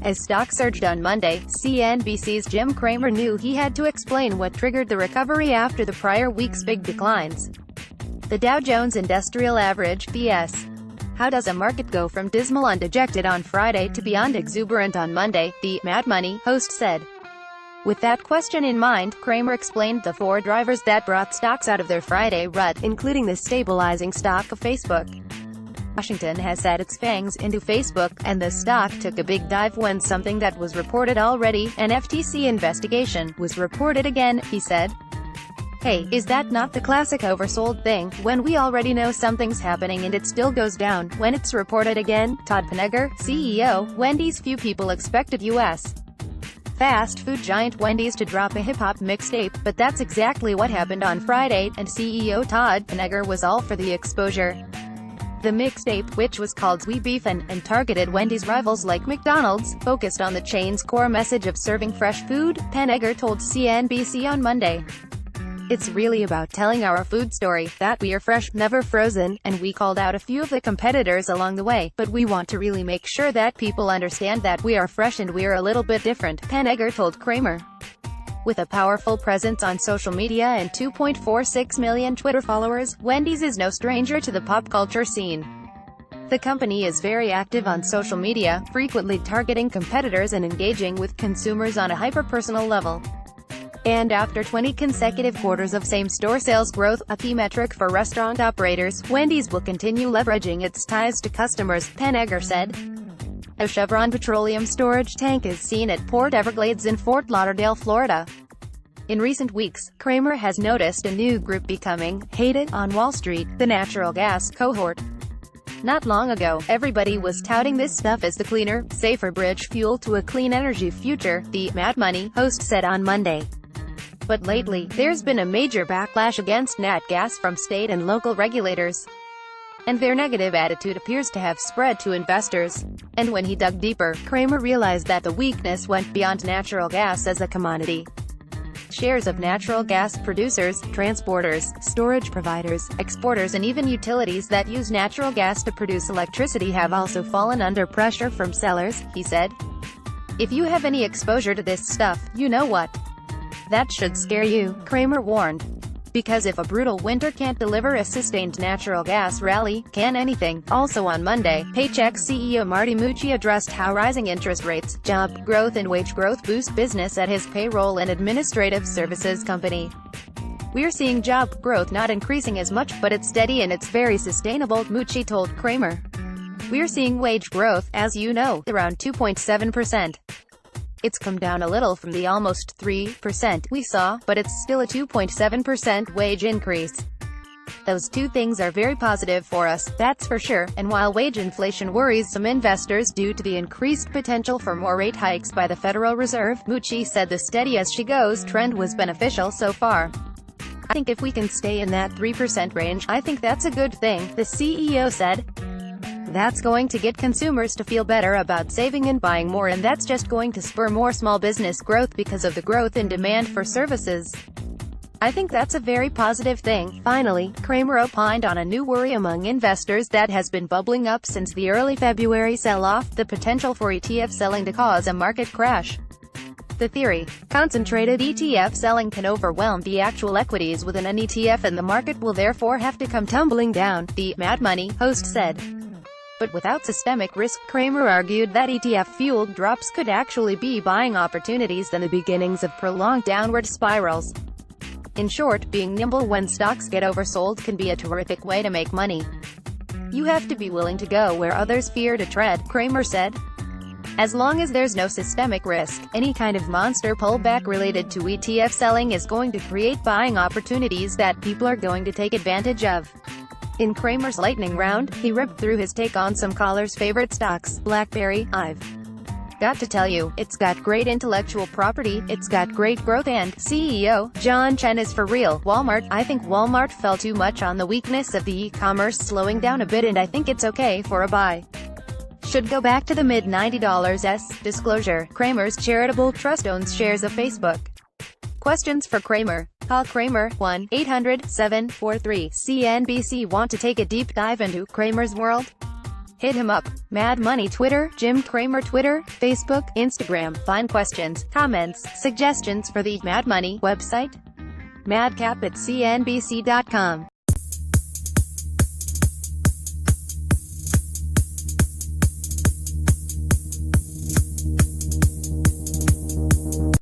As stock surged on Monday, CNBC's Jim Cramer knew he had to explain what triggered the recovery after the prior week's big declines. The Dow Jones Industrial Average, PS. How does a market go from dismal and dejected on Friday to beyond exuberant on Monday, the Mad Money host said. With that question in mind, Cramer explained the four drivers that brought stocks out of their Friday rut, including the stabilizing stock of Facebook. Washington has set its fangs into Facebook, and the stock took a big dive when something that was reported already, an FTC investigation, was reported again, he said. Hey, is that not the classic oversold thing, when we already know something's happening and it still goes down, when it's reported again? Todd Penegor, CEO, Wendy's. Few people expected U.S. fast food giant Wendy's to drop a hip-hop mixtape, but that's exactly what happened on Friday, and CEO Todd Penegor was all for the exposure. The mixtape, which was called We Beefin' and targeted Wendy's rivals like McDonald's, focused on the chain's core message of serving fresh food, Penegor told CNBC on Monday. It's really about telling our food story, that we are fresh, never frozen, and we called out a few of the competitors along the way, but we want to really make sure that people understand that we are fresh and we're a little bit different, Penegor told Cramer. With a powerful presence on social media and 2.46 million Twitter followers, Wendy's is no stranger to the pop culture scene. The company is very active on social media, frequently targeting competitors and engaging with consumers on a hyper-personal level. And after 20 consecutive quarters of same-store sales growth, a key metric for restaurant operators, Wendy's will continue leveraging its ties to customers, Penegor said. A Chevron petroleum storage tank is seen at Port Everglades in Fort Lauderdale, Florida. In recent weeks, Cramer has noticed a new group becoming hated on Wall Street, the natural gas cohort. Not long ago, everybody was touting this stuff as the cleaner, safer bridge fuel to a clean energy future, the Mad Money host said on Monday. But lately, there's been a major backlash against nat gas from state and local regulators. And their negative attitude appears to have spread to investors. And when he dug deeper, Cramer realized that the weakness went beyond natural gas as a commodity. Shares of natural gas producers, transporters, storage providers, exporters and even utilities that use natural gas to produce electricity have also fallen under pressure from sellers, he said. If you have any exposure to this stuff, you know what? That should scare you, Cramer warned. Because if a brutal winter can't deliver a sustained natural gas rally, can anything? Also on Monday, Paychex CEO Marty Mucci addressed how rising interest rates, job growth and wage growth boost business at his payroll and administrative services company. We're seeing job growth not increasing as much, but it's steady and it's very sustainable, Mucci told Cramer. We're seeing wage growth, as you know, around 2.7%. It's come down a little from the almost 3% we saw, but it's still a 2.7% wage increase. Those two things are very positive for us, that's for sure, and while wage inflation worries some investors due to the increased potential for more rate hikes by the Federal Reserve, Mucci said the steady-as-she-goes trend was beneficial so far. I think if we can stay in that 3% range, I think that's a good thing, the CEO said. That's going to get consumers to feel better about saving and buying more, and that's just going to spur more small business growth because of the growth in demand for services. I think that's a very positive thing. Finally, Cramer opined on a new worry among investors that has been bubbling up since the early February sell-off, the potential for ETF selling to cause a market crash. The theory: concentrated ETF selling can overwhelm the actual equities within an ETF and the market will therefore have to come tumbling down, the Mad Money host said. But without systemic risk, Cramer argued that ETF-fueled drops could actually be buying opportunities and the beginnings of prolonged downward spirals. In short, being nimble when stocks get oversold can be a terrific way to make money. You have to be willing to go where others fear to tread, Cramer said. As long as there's no systemic risk, any kind of monster pullback related to ETF selling is going to create buying opportunities that people are going to take advantage of. In Cramer's lightning round, he ripped through his take on some callers' favorite stocks. BlackBerry, I've got to tell you, it's got great intellectual property, it's got great growth, and CEO John Chen is for real. Walmart, I think Walmart fell too much on the weakness of the e-commerce slowing down a bit, and I think it's okay for a buy. Should go back to the mid-$90s. Disclosure: Cramer's charitable trust owns shares of Facebook. Questions for Cramer? Call Cramer, 1-800-743-CNBC. Want to take a deep dive into Cramer's world? Hit him up. Mad Money Twitter, Jim Cramer Twitter, Facebook, Instagram. Find questions, comments, suggestions for the Mad Money website. Madcap@cnbc.com.